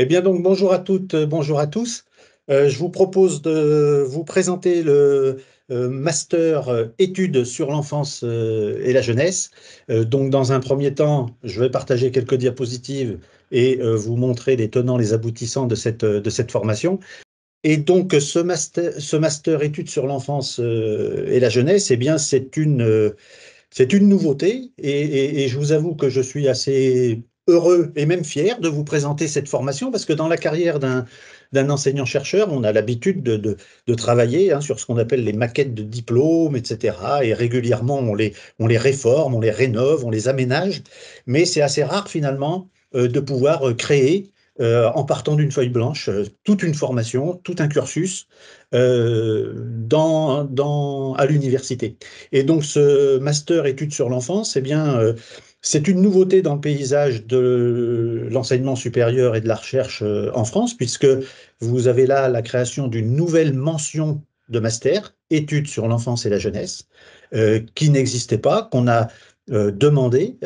Eh bien donc bonjour à toutes, bonjour à tous. Je vous propose de vous présenter le master études sur l'enfance et la jeunesse. Donc dans un premier temps, je vais partager quelques diapositives et vous montrer les tenants, les aboutissants de cette formation. Et donc ce master études sur l'enfance et la jeunesse, eh bien c'est une nouveauté et je vous avoue que je suis assez heureux et même fier de vous présenter cette formation parce que dans la carrière d'un enseignant-chercheur, on a l'habitude de travailler sur ce qu'on appelle les maquettes de diplômes, etc. Et régulièrement, on les réforme, on les rénove, on les aménage, mais c'est assez rare finalement de pouvoir créer, en partant d'une feuille blanche, toute une formation, tout un cursus à l'université. Et donc, ce master études sur l'enfance, eh bien, c'est une nouveauté dans le paysage de l'enseignement supérieur et de la recherche en France, puisque vous avez là la création d'une nouvelle mention de master, études sur l'enfance et la jeunesse, qui n'existait pas, qu'on a demandé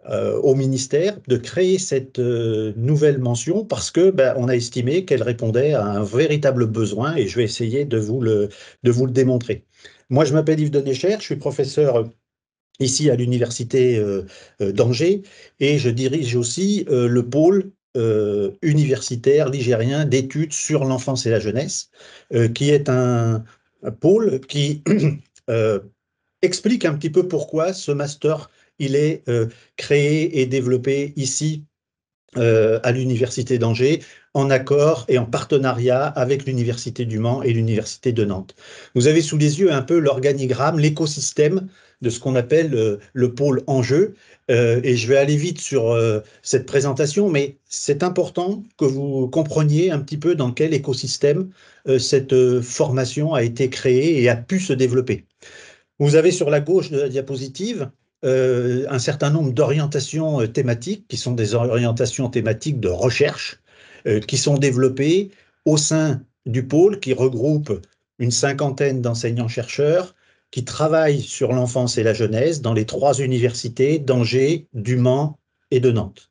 au ministère de créer cette nouvelle mention parce que on a estimé qu'elle répondait à un véritable besoin et je vais essayer de vous le démontrer. Moi, je m'appelle Yves Denécher, je suis professeur ici à l'université d'Angers et je dirige aussi le pôle universitaire ligérien d'études sur l'enfance et la jeunesse, qui est un pôle qui euh, explique un petit peu pourquoi ce master il est créé et développé ici à l'Université d'Angers, en accord et en partenariat avec l'Université du Mans et l'Université de Nantes. Vous avez sous les yeux un peu l'organigramme, l'écosystème de ce qu'on appelle le pôle enjeu. Et je vais aller vite sur cette présentation, mais c'est important que vous compreniez un petit peu dans quel écosystème cette formation a été créée et a pu se développer. Vous avez sur la gauche de la diapositive un certain nombre d'orientations thématiques qui sont des orientations thématiques de recherche qui sont développées au sein du pôle qui regroupe une cinquantaine d'enseignants-chercheurs qui travaillent sur l'enfance et la jeunesse dans les trois universités d'Angers, du Mans et de Nantes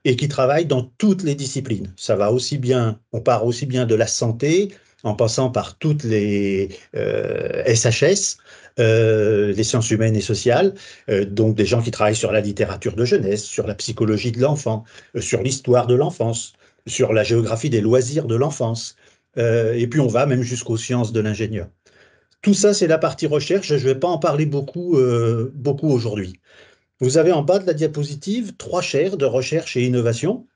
et qui travaillent dans toutes les disciplines. Ça va aussi bien, on part aussi bien de la santé, en passant par toutes les SHS, les sciences humaines et sociales, donc des gens qui travaillent sur la littérature de jeunesse, sur la psychologie de l'enfant, sur l'histoire de l'enfance, sur la géographie des loisirs de l'enfance, et puis on va même jusqu'aux sciences de l'ingénieur. Tout ça, c'est la partie recherche, je ne vais pas en parler beaucoup aujourd'hui. Vous avez en bas de la diapositive trois chaires de recherche et innovation,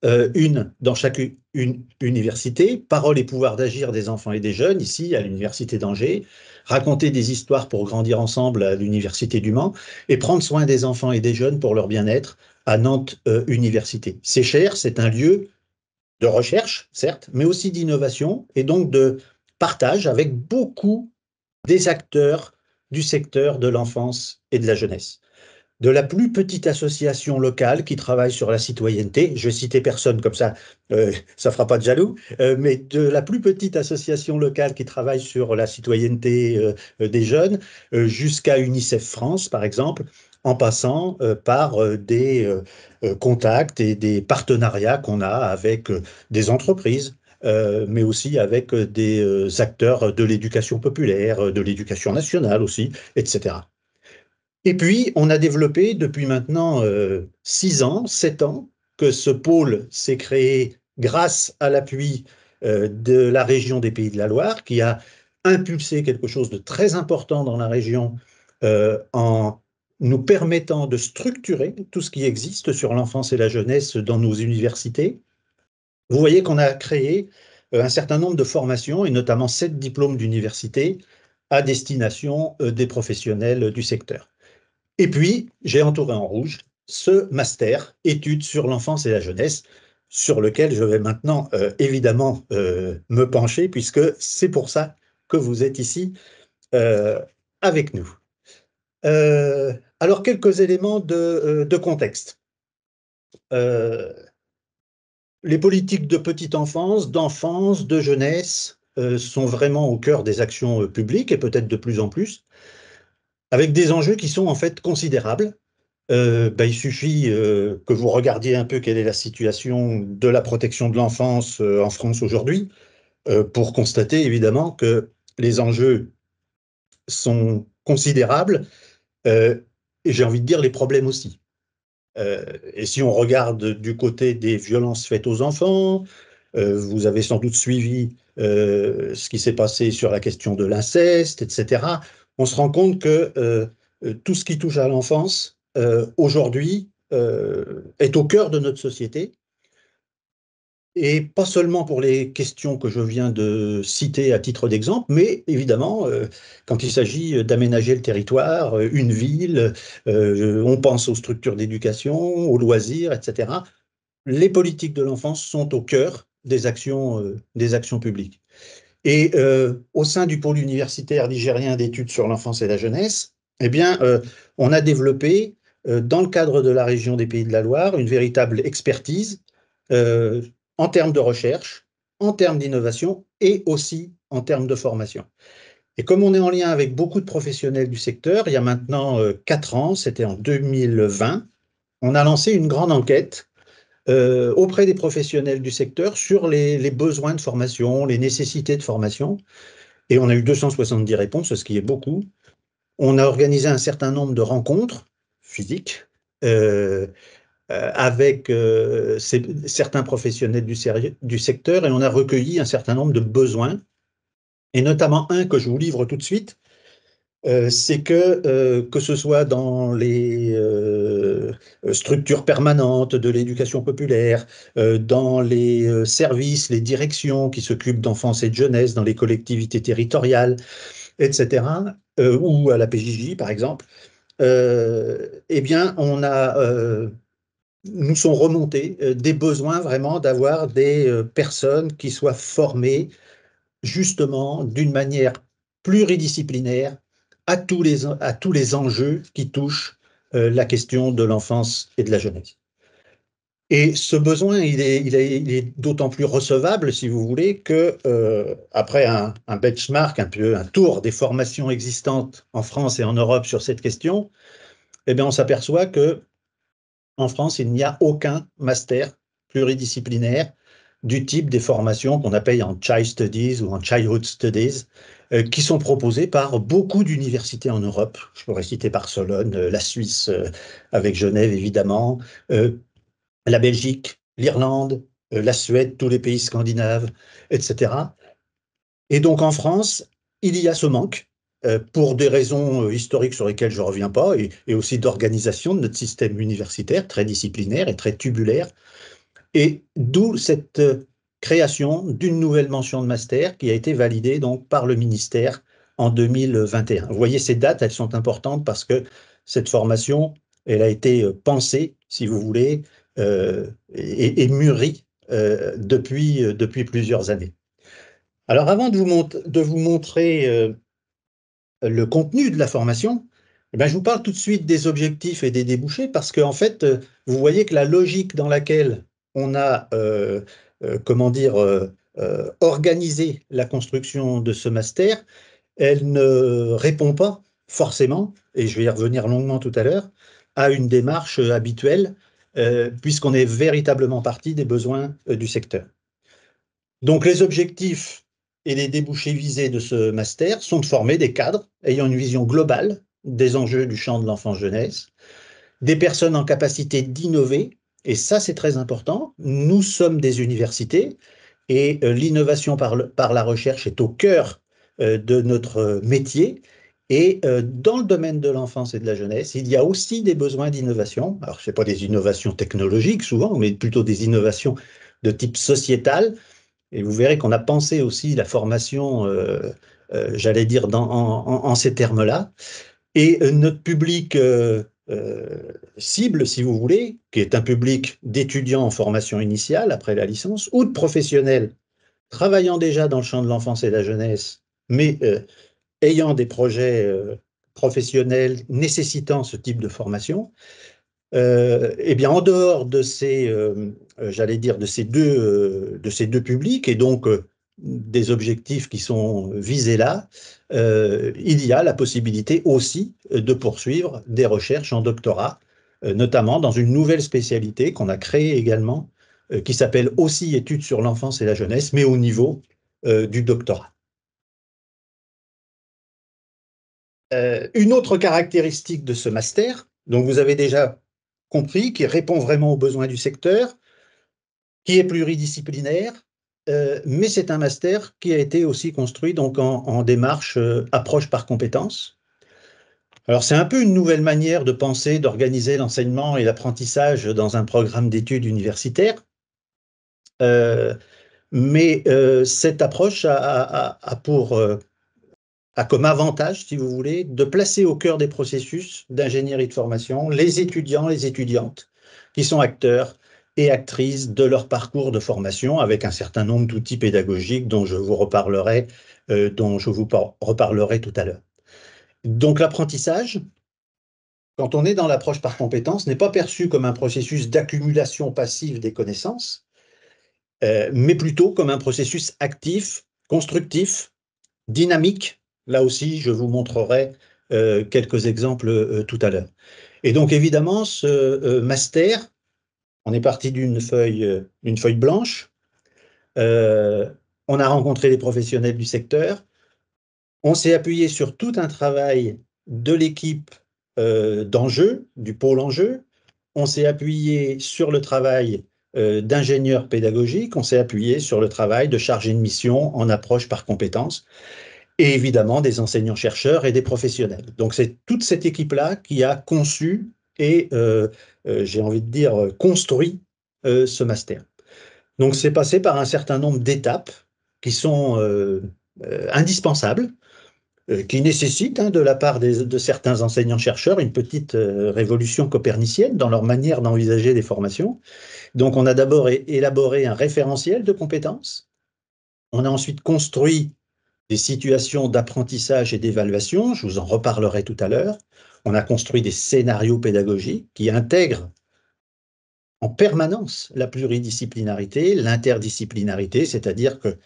une dans chaque une université, Parole et pouvoir d'agir des enfants et des jeunes, ici à l'Université d'Angers, raconter des histoires pour grandir ensemble à l'Université du Mans, et prendre soin des enfants et des jeunes pour leur bien-être à Nantes Université. C'est cher, c'est un lieu de recherche, certes, mais aussi d'innovation et donc de partage avec beaucoup des acteurs du secteur de l'enfance et de la jeunesse de la plus petite association locale qui travaille sur la citoyenneté, je vais citer personne comme ça fera pas de jaloux, mais de la plus petite association locale qui travaille sur la citoyenneté des jeunes, jusqu'à UNICEF France, par exemple, en passant par des contacts et des partenariats qu'on a avec des entreprises, mais aussi avec des acteurs de l'éducation populaire, de l'éducation nationale aussi, etc. Et puis, on a développé depuis maintenant 6 ans, 7 ans, que ce pôle s'est créé grâce à l'appui de la région des Pays de la Loire, qui a impulsé quelque chose de très important dans la région en nous permettant de structurer tout ce qui existe sur l'enfance et la jeunesse dans nos universités. Vous voyez qu'on a créé un certain nombre de formations, et notamment 7 diplômes d'université à destination des professionnels du secteur. Et puis, j'ai entouré en rouge ce master études sur l'enfance et la jeunesse, sur lequel je vais maintenant évidemment me pencher, puisque c'est pour ça que vous êtes ici euh, avec nous. Alors, quelques éléments de contexte. Euh, les politiques de petite enfance, d'enfance, de jeunesse sont vraiment au cœur des actions publiques et peut-être de plus en plus, avec des enjeux qui sont en fait considérables Il suffit que vous regardiez un peu quelle est la situation de la protection de l'enfance en France aujourd'hui pour constater évidemment que les enjeux sont considérables et j'ai envie de dire les problèmes aussi. Et si on regarde du côté des violences faites aux enfants, vous avez sans doute suivi ce qui s'est passé sur la question de l'inceste, etc. On se rend compte que tout ce qui touche à l'enfance, aujourd'hui, est au cœur de notre société. Et pas seulement pour les questions que je viens de citer à titre d'exemple, mais évidemment, quand il s'agit d'aménager le territoire, une ville, on pense aux structures d'éducation, aux loisirs, etc. Les politiques de l'enfance sont au cœur des actions publiques. Et au sein du pôle universitaire nigérien d'études sur l'enfance et la jeunesse, eh bien, on a développé, dans le cadre de la région des Pays de la Loire, une véritable expertise euh, en termes de recherche, en termes d'innovation et aussi en termes de formation. Et comme on est en lien avec beaucoup de professionnels du secteur, il y a maintenant 4 ans, c'était en 2020, on a lancé une grande enquête auprès des professionnels du secteur sur les besoins de formation, les nécessités de formation. Et on a eu 270 réponses, ce qui est beaucoup. On a organisé un certain nombre de rencontres physiques euh, avec certains professionnels du secteur et on a recueilli un certain nombre de besoins, et notamment un que je vous livre tout de suite, c'est que ce soit dans les structures permanentes de l'éducation populaire, dans les services, les directions qui s'occupent d'enfance et de jeunesse, dans les collectivités territoriales, etc., ou à la PJJ, par exemple, eh bien, nous sont remontés des besoins vraiment d'avoir des personnes qui soient formées justement d'une manière pluridisciplinaire à tous les enjeux qui touchent la question de l'enfance et de la jeunesse. Et ce besoin, il est d'autant plus recevable, si vous voulez, que après un benchmark, un peu un tour des formations existantes en France et en Europe sur cette question, eh bien, on s'aperçoit que en France, il n'y a aucun master pluridisciplinaire du type des formations qu'on appelle en Child Studies ou en Childhood Studies, qui sont proposées par beaucoup d'universités en Europe. Je pourrais citer Barcelone, la Suisse, avec Genève évidemment, euh, la Belgique, l'Irlande, la Suède, tous les pays scandinaves, etc. Et donc en France, il y a ce manque pour des raisons historiques sur lesquelles je ne reviens pas et aussi d'organisation de notre système universitaire très disciplinaire et très tubulaire. Et d'où cette création d'une nouvelle mention de master qui a été validée donc par le ministère en 2021. Vous voyez, ces dates, elles sont importantes parce que cette formation, elle a été pensée, si vous voulez, et mûrie depuis plusieurs années. Alors, avant de vous montrer le contenu de la formation, eh ben, je vous parle tout de suite des objectifs et des débouchés parce qu'en fait, vous voyez que la logique dans laquelle on a, comment dire, organisé la construction de ce master, elle ne répond pas forcément, et je vais y revenir longuement tout à l'heure, à une démarche habituelle, puisqu'on est véritablement parti des besoins du secteur. Donc, les objectifs et les débouchés visés de ce master sont de former des cadres ayant une vision globale des enjeux du champ de l'enfance-jeunesse, des personnes en capacité d'innover, et ça c'est très important. Nous sommes des universités et l'innovation par la recherche est au cœur de notre métier. Et dans le domaine de l'enfance et de la jeunesse, il y a aussi des besoins d'innovation. Alors, ce n'est pas des innovations technologiques souvent, mais plutôt des innovations de type sociétal, et vous verrez qu'on a pensé aussi la formation, j'allais dire, en ces termes-là. Et notre public cible, si vous voulez, qui est un public d'étudiants en formation initiale après la licence, ou de professionnels travaillant déjà dans le champ de l'enfance et de la jeunesse, mais ayant des projets professionnels nécessitant ce type de formation, eh bien, en dehors de j'allais dire, de ces deux publics, et donc des objectifs qui sont visés là, il y a la possibilité aussi de poursuivre des recherches en doctorat notamment dans une nouvelle spécialité qu'on a créée également, qui s'appelle aussi études sur l'enfance et la jeunesse, mais au niveau du doctorat. Une autre caractéristique de ce master, donc vous avez déjà compris, qui répond vraiment aux besoins du secteur, qui est pluridisciplinaire, mais c'est un master qui a été aussi construit donc en démarche approche par compétences. Alors c'est un peu une nouvelle manière de penser, d'organiser l'enseignement et l'apprentissage dans un programme d'études universitaires, euh, mais cette approche a comme avantage, si vous voulez, de placer au cœur des processus d'ingénierie de formation les étudiants, les étudiantes, qui sont acteurs et actrices de leur parcours de formation avec un certain nombre d'outils pédagogiques dont je vous reparlerai tout à l'heure. Donc l'apprentissage, quand on est dans l'approche par compétences, n'est pas perçu comme un processus d'accumulation passive des connaissances, mais plutôt comme un processus actif, constructif, dynamique. Là aussi, je vous montrerai quelques exemples tout à l'heure. Et donc, évidemment, ce master, on est parti d'une feuille blanche. Euh, on a rencontré les professionnels du secteur. On s'est appuyé sur tout un travail de l'équipe d'enjeu, du pôle enjeu. On s'est appuyé sur le travail d'ingénieurs pédagogiques. On s'est appuyé sur le travail de chargé de mission en approche par compétences et évidemment des enseignants-chercheurs et des professionnels. Donc c'est toute cette équipe-là qui a conçu et, j'ai envie de dire, construit ce master. Donc c'est passé par un certain nombre d'étapes qui sont indispensables, qui nécessitent de la part de certains enseignants-chercheurs une petite révolution copernicienne dans leur manière d'envisager les formations. Donc on a d'abord élaboré un référentiel de compétences. On a ensuite construit des situations d'apprentissage et d'évaluation, je vous en reparlerai tout à l'heure. On a construit des scénarios pédagogiques qui intègrent en permanence la pluridisciplinarité, l'interdisciplinarité, c'est-à-dire que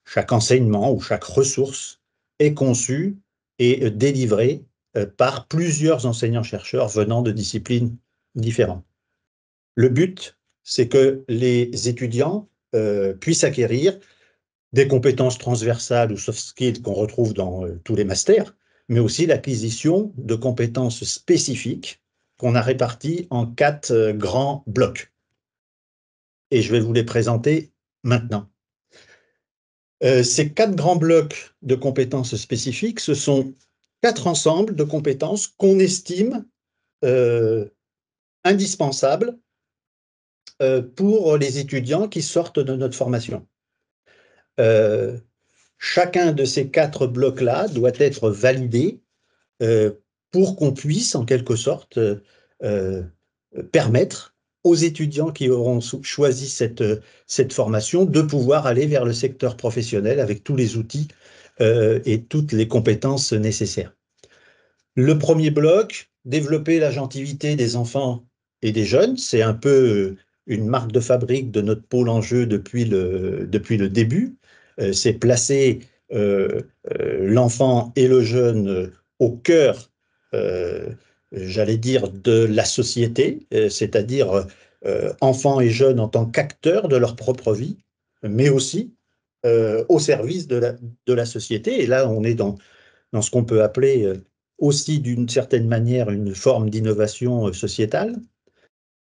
chaque enseignement ou chaque ressource est conçue et délivrée par plusieurs enseignants-chercheurs venant de disciplines différentes. Le but, c'est que les étudiants puissent acquérir des compétences transversales ou soft skills qu'on retrouve dans tous les masters, mais aussi l'acquisition de compétences spécifiques qu'on a réparties en 4 grands blocs. Et je vais vous les présenter maintenant. Ces 4 grands blocs de compétences spécifiques, ce sont 4 ensembles de compétences qu'on estime indispensables pour les étudiants qui sortent de notre formation. Chacun de ces 4 blocs-là doit être validé pour qu'on puisse, en quelque sorte, permettre aux étudiants qui auront choisi cette formation de pouvoir aller vers le secteur professionnel avec tous les outils et toutes les compétences nécessaires. Le premier bloc, développer l'agentivité des enfants et des jeunes, c'est un peu une marque de fabrique de notre pôle enjeu depuis le début. C'est placer l'enfant et le jeune au cœur, j'allais dire, de la société, c'est-à-dire enfants et jeunes en tant qu'acteurs de leur propre vie, mais aussi au service de la société. Et là, on est dans ce qu'on peut appeler aussi d'une certaine manière une forme d'innovation sociétale.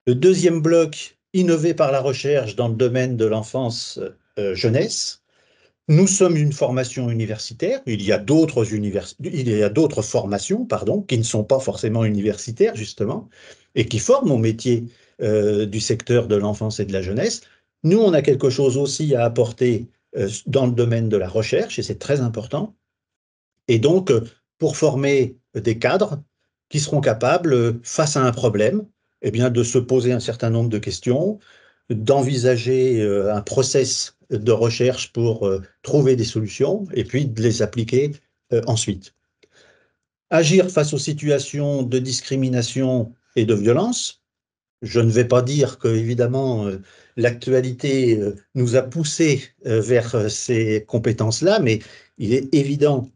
Le deuxième bloc, innover par la recherche dans le domaine de l'enfance jeunesse. Nous sommes une formation universitaire, il y a d'autres formations pardon, qui ne sont pas forcément universitaires justement, et qui forment au métier du secteur de l'enfance et de la jeunesse. Nous, on a quelque chose aussi à apporter dans le domaine de la recherche, et c'est très important. Et donc, pour former des cadres qui seront capables, face à un problème, eh bien, de se poser un certain nombre de questions, d'envisager un process de recherche pour trouver des solutions et puis de les appliquer ensuite. Agir face aux situations de discrimination et de violence. Je ne vais pas dire que, évidemment, l'actualité nous a poussés vers ces compétences-là, mais il est évident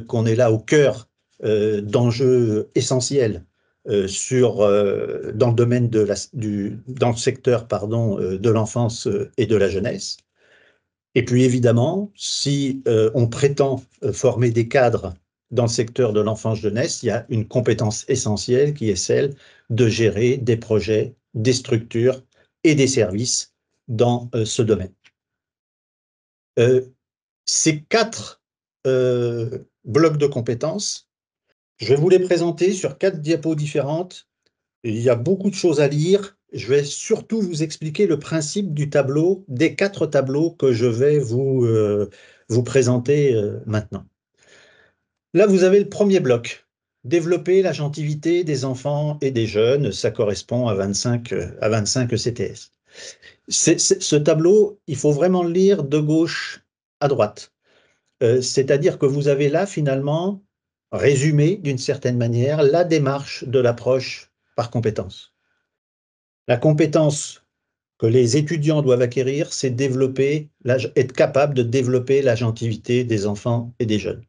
qu'on est là au cœur d'enjeux essentiels dans le domaine dans le secteur, pardon, de l'enfance et de la jeunesse. Et puis évidemment, si on prétend former des cadres dans le secteur de l'enfance-jeunesse, il y a une compétence essentielle qui est celle de gérer des projets, des structures et des services dans ce domaine. Euh, Ces quatre blocs de compétences, je vais vous les présenter sur 4 diapos différentes. Il y a beaucoup de choses à lire. Je vais surtout vous expliquer le principe du tableau, des 4 tableaux que je vais vous présenter maintenant. Là, vous avez le premier bloc. Développer la gentilité des enfants et des jeunes, ça correspond à 25 CTS. Ce tableau, il faut vraiment le lire de gauche à droite. C'est-à-dire que vous avez là, finalement, résumé d'une certaine manière la démarche de l'approche par compétence. La compétence que les étudiants doivent acquérir, c'est être capable de développer la gentilité des enfants et des jeunes.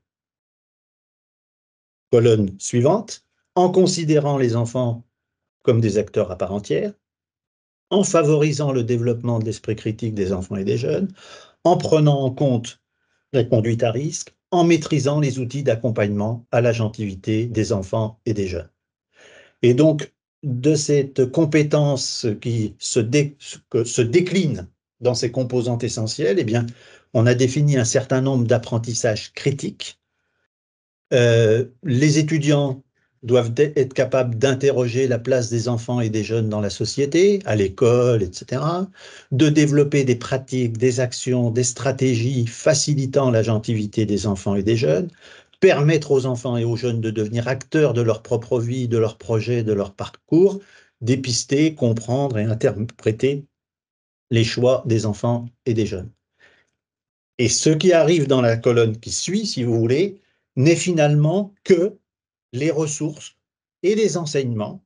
Colonne suivante, en considérant les enfants comme des acteurs à part entière, en favorisant le développement de l'esprit critique des enfants et des jeunes, en prenant en compte la conduite à risque, en maîtrisant les outils d'accompagnement à la gentilité des enfants et des jeunes. Et donc, de cette compétence qui se décline dans ses composantes essentielles, eh bien, on a défini un certain nombre d'apprentissages critiques. Les étudiants doivent être capables d'interroger la place des enfants et des jeunes dans la société, à l'école, etc., de développer des pratiques, des actions, des stratégies facilitant la gentilité des enfants et des jeunes, permettre aux enfants et aux jeunes de devenir acteurs de leur propre vie, de leurs projets, de leur parcours, dépister, comprendre et interpréter les choix des enfants et des jeunes. Et ce qui arrive dans la colonne qui suit, si vous voulez, n'est finalement que les ressources et les enseignements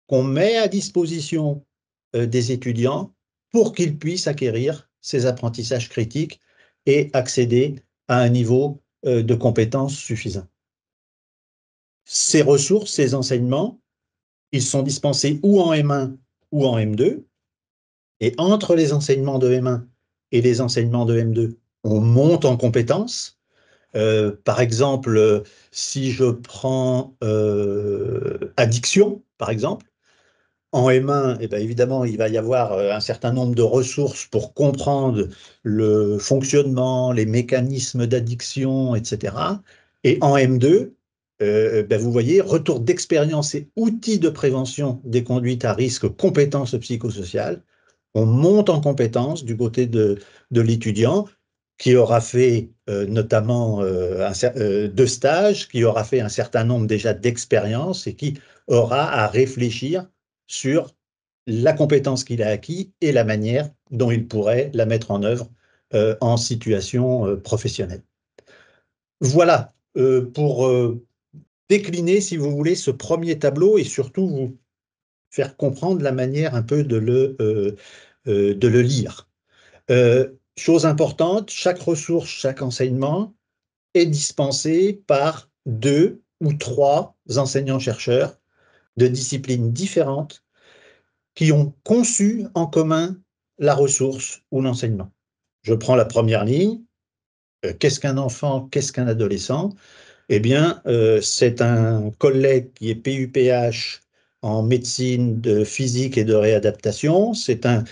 qu'on met à disposition des étudiants pour qu'ils puissent acquérir ces apprentissages critiques et accéder à un niveau de compétences suffisant. Ces ressources, ces enseignements, ils sont dispensés ou en M1 ou en M2. Et entre les enseignements de M1 et les enseignements de M2, on monte en compétences. Par exemple, si je prends addiction, par exemple, en M1, eh bien, évidemment, il va y avoir un certain nombre de ressources pour comprendre le fonctionnement, les mécanismes d'addiction, etc. Et en M2, ben, vous voyez, retour d'expérience et outils de prévention des conduites à risque, compétences psychosociales. On monte en compétences du côté de l'étudiant qui aura fait notamment 2 stages, qui aura fait un certain nombre déjà d'expériences et qui aura à réfléchir sur la compétence qu'il a acquis et la manière dont il pourrait la mettre en œuvre en situation professionnelle. Voilà pour décliner, si vous voulez, ce premier tableau et surtout vous faire comprendre la manière un peu de le lire. Chose importante, chaque ressource, chaque enseignement est dispensé par 2 ou 3 enseignants-chercheurs de disciplines différentes qui ont conçu en commun la ressource ou l'enseignement. Je prends la première ligne. Qu'est-ce qu'un enfant? Qu'est-ce qu'un adolescent? Eh bien, c'est un collègue qui est PUPH en médecine de physique et de réadaptation. C'est un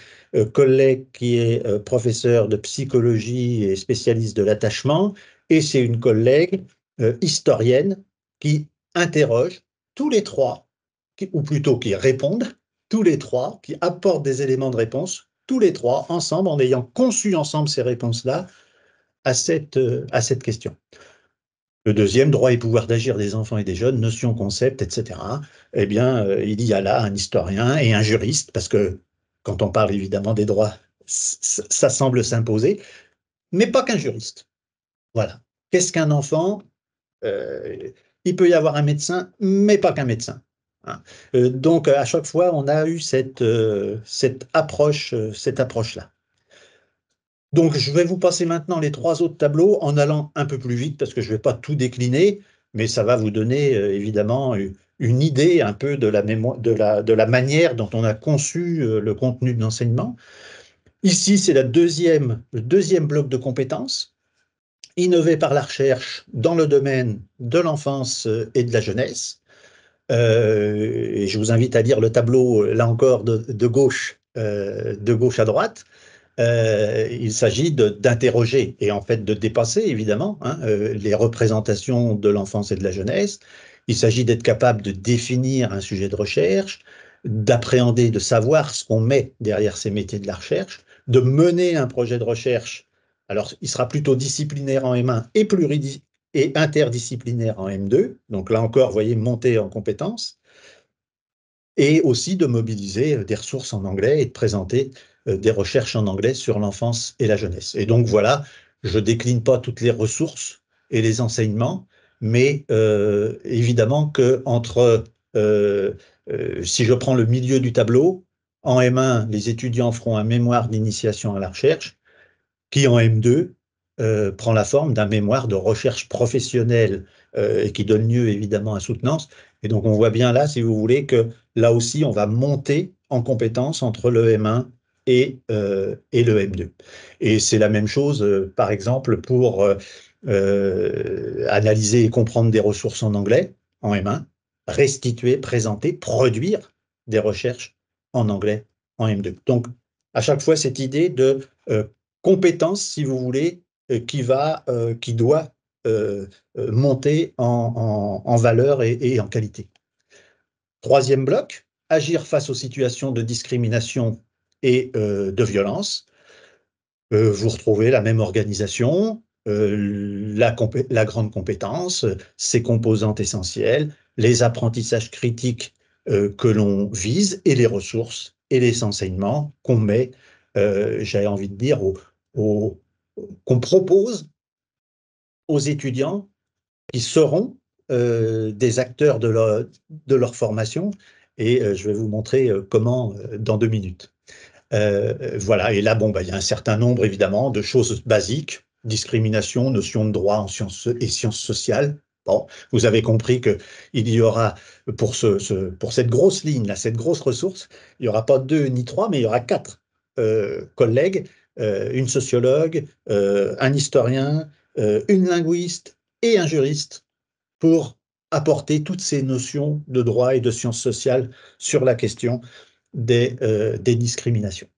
collègue qui est professeur de psychologie et spécialiste de l'attachement. Et c'est une collègue historienne qui interroge tous les trois, ou plutôt qui répondent tous les trois, qui apportent des éléments de réponse, tous les trois, ensemble, en ayant conçu ensemble ces réponses-là à cette question. Le deuxième, droit et pouvoir d'agir des enfants et des jeunes, notions, concepts, etc. Eh bien, il y a là un historien et un juriste, parce que quand on parle évidemment des droits, ça semble s'imposer, mais pas qu'un juriste. Voilà. Qu'est-ce qu'un enfant? Il peut y avoir un médecin, mais pas qu'un médecin. Hein. Donc, à chaque fois, on a eu cette approche-là. Donc, je vais vous passer maintenant les 3 autres tableaux en allant un peu plus vite parce que je ne vais pas tout décliner, mais ça va vous donner évidemment une idée un peu de la mémoire, de la manière dont on a conçu le contenu de l'enseignement. Ici, c'est le deuxième bloc de compétences, innover par la recherche dans le domaine de l'enfance et de la jeunesse. Et je vous invite à lire le tableau, là encore, de gauche à droite. Il s'agit d'interroger et en fait de dépasser évidemment hein, les représentations de l'enfance et de la jeunesse. Il s'agit d'être capable de définir un sujet de recherche, d'appréhender, de savoir ce qu'on met derrière ces métiers de la recherche, de mener un projet de recherche. Alors, il sera plutôt disciplinaire en M1 et interdisciplinaire en M2. Donc là encore, vous voyez, monter en compétences et aussi de mobiliser des ressources en anglais et de présenter des recherches en anglais sur l'enfance et la jeunesse. Et donc voilà, je ne décline pas toutes les ressources et les enseignements, mais évidemment que si je prends le milieu du tableau, en M1, les étudiants feront un mémoire d'initiation à la recherche, qui en M2 prend la forme d'un mémoire de recherche professionnelle et qui donne lieu évidemment à soutenance. Et donc on voit bien là, si vous voulez, que là aussi on va monter en compétence entre le M1 et le M2. Et c'est la même chose, par exemple, pour analyser et comprendre des ressources en anglais en M1, restituer, présenter, produire des recherches en anglais en M2. Donc à chaque fois cette idée de compétence, si vous voulez, qui doit monter en valeur et en qualité. Troisième bloc, agir face aux situations de discrimination et de violence. Vous retrouvez la même organisation, la grande compétence, ses composantes essentielles, les apprentissages critiques que l'on vise et les ressources et les enseignements qu'on met, j'avais envie de dire, au, qu'on propose aux étudiants qui seront des acteurs de leur formation. Et je vais vous montrer comment dans 2 minutes. Voilà, et là, bon, bah, il y a un certain nombre, évidemment, de choses basiques, discrimination, notion de droit en sciences et sciences sociales. Bon, vous avez compris qu'il y aura, pour cette grosse ligne, là, cette grosse ressource, il n'y aura pas 2 ni 3, mais il y aura 4 collègues, une sociologue, un historien, une linguiste et un juriste pour apporter toutes ces notions de droit et de sciences sociales sur la question des discriminations.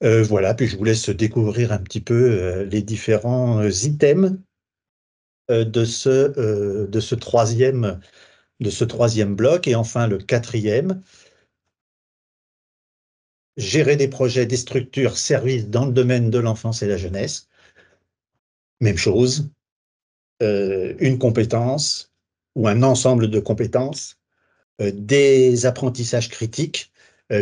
Voilà, puis je vous laisse découvrir un petit peu les différents items de ce troisième bloc. Et enfin, le quatrième, gérer des projets, des structures, services dans le domaine de l'enfance et la jeunesse. Même chose, une compétence ou un ensemble de compétences, des apprentissages critiques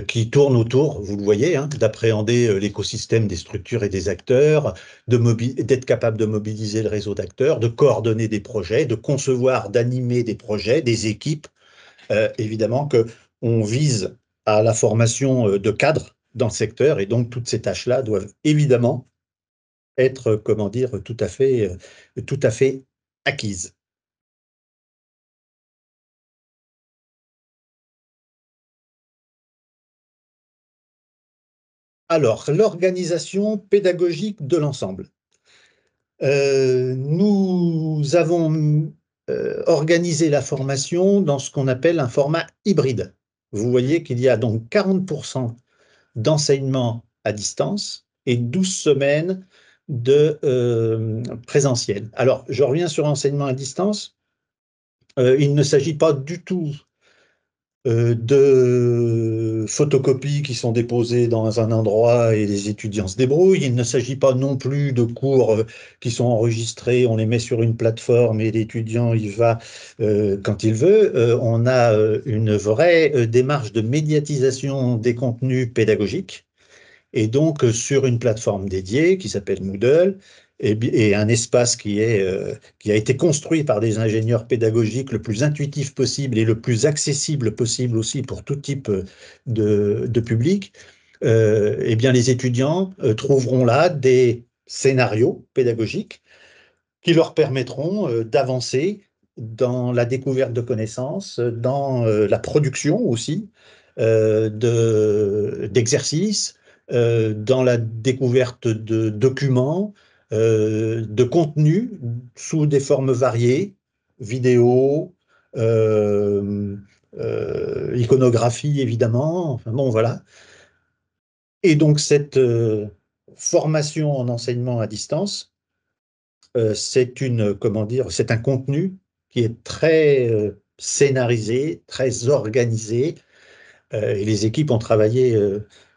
qui tournent autour, vous le voyez, hein, d'appréhender l'écosystème des structures et des acteurs, d'être capable de mobiliser le réseau d'acteurs, de coordonner des projets, de concevoir, d'animer des projets, des équipes. Évidemment qu'on vise à la formation de cadres dans le secteur et donc toutes ces tâches-là doivent évidemment être, comment dire, tout à fait acquises. Alors, l'organisation pédagogique de l'ensemble. Nous avons organisé la formation dans ce qu'on appelle un format hybride. Vous voyez qu'il y a donc 40% d'enseignement à distance et 12 semaines de présentiel. Alors, je reviens sur enseignement à distance. Il ne s'agit pas du tout de photocopies qui sont déposées dans un endroit et les étudiants se débrouillent. Il ne s'agit pas non plus de cours qui sont enregistrés, on les met sur une plateforme et l'étudiant y va quand il veut. On a une vraie démarche de médiatisation des contenus pédagogiques et donc sur une plateforme dédiée qui s'appelle Moodle et un espace qui a été construit par des ingénieurs pédagogiques le plus intuitif possible et le plus accessible possible aussi pour tout type de public. Eh bien, les étudiants trouveront là des scénarios pédagogiques qui leur permettront d'avancer dans la découverte de connaissances, dans la production aussi d'exercices, dans la découverte de documents, de contenus sous des formes variées, vidéo, euh, iconographie évidemment, enfin bon voilà. Et donc cette formation en enseignement à distance, c'est comment dire, c'est un contenu qui est très scénarisé, très organisé, et les équipes ont travaillé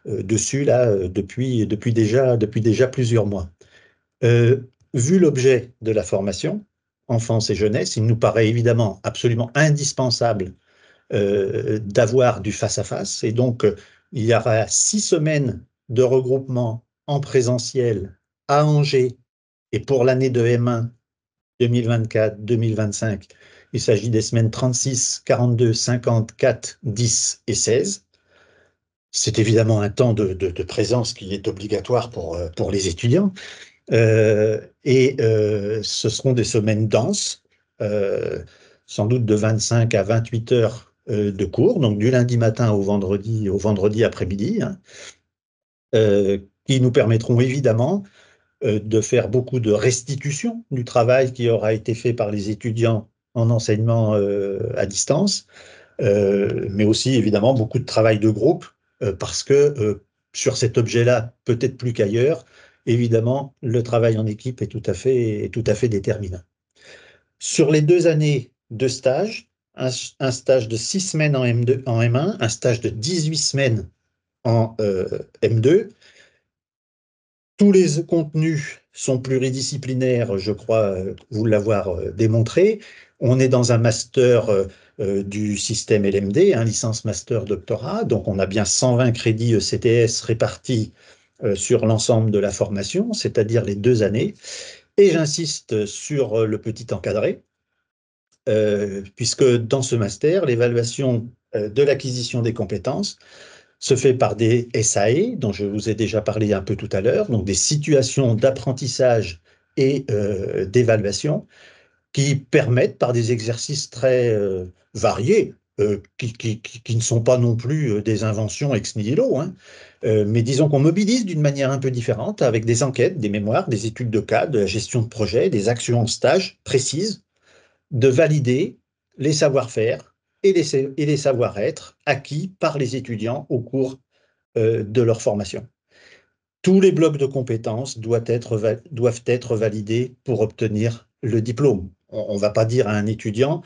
dessus là depuis déjà plusieurs mois. Vu l'objet de la formation, enfance et jeunesse, il nous paraît évidemment absolument indispensable d'avoir du face-à-face. Et donc, il y aura 6 semaines de regroupement en présentiel à Angers. Et pour l'année de M1 2024-2025, il s'agit des semaines 36, 42, 54, 10 et 16. C'est évidemment un temps de présence qui est obligatoire pour les étudiants. Ce seront des semaines denses, euh, sans doute de 25 à 28 heures de cours, donc du lundi matin au vendredi après-midi, hein, qui nous permettront évidemment de faire beaucoup de restitution du travail qui aura été fait par les étudiants en enseignement à distance, mais aussi évidemment beaucoup de travail de groupe, parce que sur cet objet-là, peut-être plus qu'ailleurs, évidemment, le travail en équipe est tout à fait déterminant. Sur les 2 années de stage, un stage de 6 semaines en M2, en M1, un stage de 18 semaines en M2, tous les contenus sont pluridisciplinaires, je crois vous l'avoir démontré. On est dans un master du système LMD, licence master doctorat, donc on a bien 120 crédits ECTS répartis sur l'ensemble de la formation, c'est-à-dire les 2 années. Et j'insiste sur le petit encadré, puisque dans ce master, l'évaluation de l'acquisition des compétences se fait par des SAE, dont je vous ai déjà parlé un peu tout à l'heure, donc des situations d'apprentissage et d'évaluation qui permettent, par des exercices très variés, qui ne sont pas non plus des inventions ex nihilo, hein, mais disons qu'on mobilise d'une manière un peu différente avec des enquêtes, des mémoires, des études de cas, de la gestion de projet, des actions en stage précises, de valider les savoir-faire et les savoir-être acquis par les étudiants au cours de leur formation. Tous les blocs de compétences doivent être validés pour obtenir le diplôme. On ne va pas dire à un étudiant,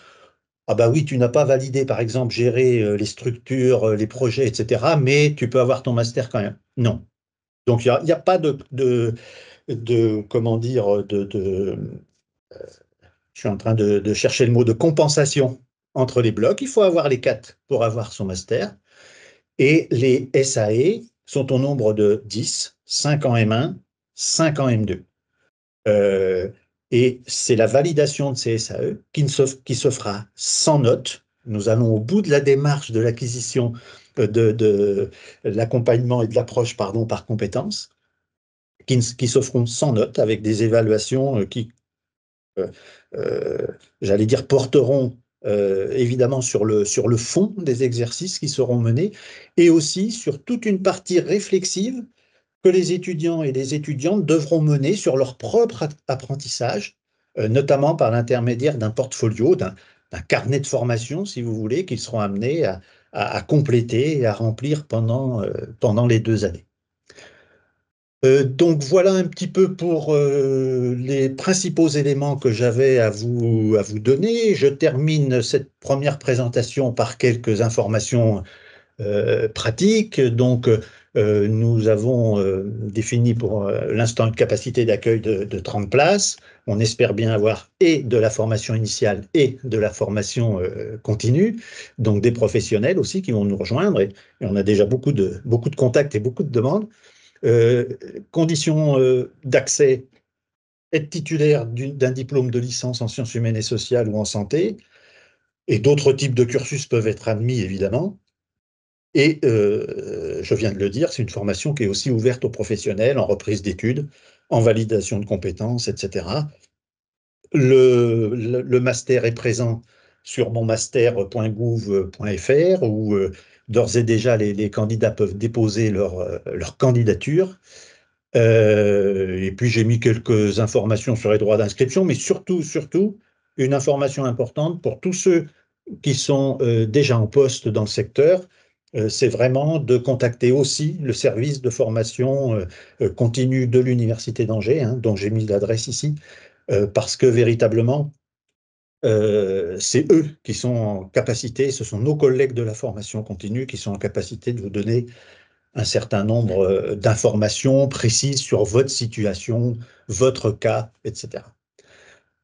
ah bah oui, tu n'as pas validé, par exemple, gérer les structures, les projets, etc., mais tu peux avoir ton master quand même. Non. Donc, il y a pas comment dire, je suis en train de chercher le mot de compensation entre les blocs. Il faut avoir les 4 pour avoir son master. Et les SAE sont au nombre de 10, 5 en M1, 5 en M2. Euh, et c'est la validation de ces SAE qui se fera sans note. Nous allons au bout de la démarche de l'acquisition de l'accompagnement et de l'approche pardon, par compétences, qui se feront sans note avec des évaluations qui euh, euh, j'allais dire, porteront évidemment sur le fond des exercices qui seront menés et aussi sur toute une partie réflexive que les étudiants et les étudiantes devront mener sur leur propre apprentissage, notamment par l'intermédiaire d'un portfolio, d'un carnet de formation, si vous voulez, qu'ils seront amenés à compléter et à remplir pendant les 2 années. Donc voilà un petit peu pour les principaux éléments que j'avais à vous donner. Je termine cette première présentation par quelques informations pratiques. Donc nous avons défini pour l'instant une capacité d'accueil de 30 places. On espère bien avoir et de la formation initiale et de la formation continue, donc des professionnels aussi qui vont nous rejoindre. Et on a déjà beaucoup de contacts et beaucoup de demandes. Euh, Conditions d'accès, être titulaire d'un diplôme de licence en sciences humaines et sociales ou en santé, et d'autres types de cursus peuvent être admis, évidemment. Et je viens de le dire, c'est une formation qui est aussi ouverte aux professionnels en reprise d'études, en validation de compétences, etc. Le master est présent sur monmaster.gouv.fr où d'ores et déjà les candidats peuvent déposer leur candidature. Et puis j'ai mis quelques informations sur les droits d'inscription, mais surtout, une information importante pour tous ceux qui sont déjà en poste dans le secteur, c'est vraiment de contacter aussi le service de formation continue de l'Université d'Angers, hein, dont j'ai mis l'adresse ici, parce que véritablement, c'est eux qui sont en capacité, ce sont nos collègues de la formation continue qui sont en capacité de vous donner un certain nombre d'informations précises sur votre situation, votre cas, etc.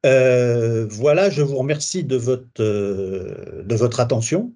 Voilà, je vous remercie de votre attention.